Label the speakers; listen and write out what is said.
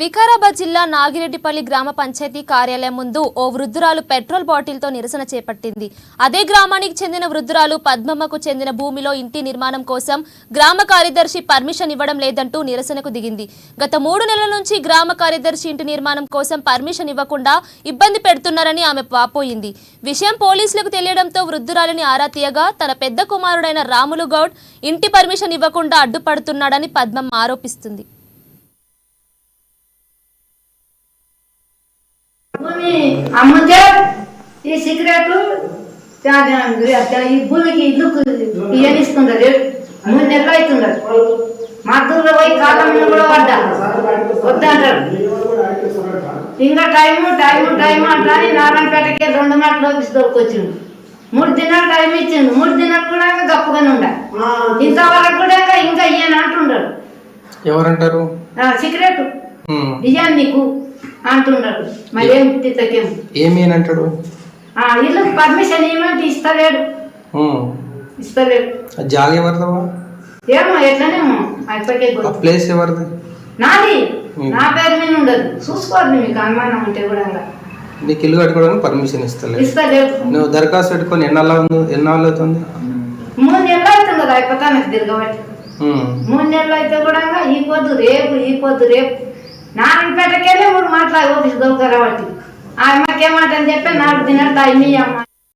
Speaker 1: వికారాబాద్ జిల్లా నాగిరెడ్డిపల్లి గ్రామ పంచాయతీ కార్యాలయం ముందు ఓ వృద్ధురాలు పెట్రోల్ బాటిల్తో నిరసన చేపట్టింది. అదే గ్రామానికి చెందిన వృద్ధురాలు పద్మమ్మకు చెందిన భూమిలో ఇంటి నిర్మాణం కోసం గ్రామ కార్యదర్శి పర్మిషన్ ఇవ్వడం లేదంటూ నిరసనకు దిగింది. గత 3 నెలల నుంచి గ్రామ కార్యదర్శి ఇంటి నిర్మాణం కోసం పర్మిషన్ ఇవ్వకుండా ఇబ్బంది పెడుతున్నారని ఆమె వాపోయింది. విషయం పోలీసులకు తెలియడంతో వృద్ధురాలిని ఆరా తీయగా తన పెద్ద కుమారుడైన రాములు గౌడ్ ఇంటి పర్మిషన్ ఇవ్వకుండా అడ్డుపడుతున్నాడని పద్మమ్మ ఆరోపిస్తుంది.
Speaker 2: అమ్ముతే ఈ సిగరెట్లు ఈ భూమికి ఇల్లు ఇయనిస్తుండదు. 3 నెలలు అవుతుండదు. మద్దూరులో పోయి కాలంలో కూడా పడ్డా వద్దంటారు. ఇంకా టైం అంటాని నారాయణపేటకి 2 మాటలు ఆఫీస్ దొరికొచ్చిండు. 3 దినాలు టైం ఇచ్చిండు. 3 దినాలు కూడా గప్పగానే ఉండ. ఇంతవరకు కూడా ఇంకా ఇయ్యని అంటుండడు.
Speaker 3: ఎవరంటారు?
Speaker 2: సిగరెట్ ఇయ్యాను నీకు అంటున్నాడు. మరి
Speaker 3: ఏమి అంటాడు?
Speaker 2: ఇల్లు పర్మిషన్ ఏమంటే ఇస్తలేడు.
Speaker 3: జాలి ఎవరిదో
Speaker 2: ఏమో ఎట్లనేమో అయిపోయి
Speaker 3: ప్లేస్ ఎవరిది?
Speaker 2: నాది. నా పేరు మీద ఉండదు. చూసుకోండి మీకు అనుమానం ఉంటే కూడా.
Speaker 3: నీకు ఇల్లు కట్టుకోవడానికి పర్మిషన్
Speaker 2: ఇస్తలేదు.
Speaker 3: నువ్వు దరఖాస్తు పెట్టుకొని ఎన్నాళ్ళు అవుతుంది?
Speaker 2: 3 నెలలు అవుతుంది. అయిపోతా నాకు తిరగబట్టి 3 నెలలు అయితే కూడా ఈ పొద్దు రేపు నారాయణపేటకెళ్ళి 3 మాటలు ఆఫీస్ దొరకరాబట్టి ఆ అమ్మకేమాట అని చెప్పి 4 దినాలు టైం ఇయ్యమ్మ.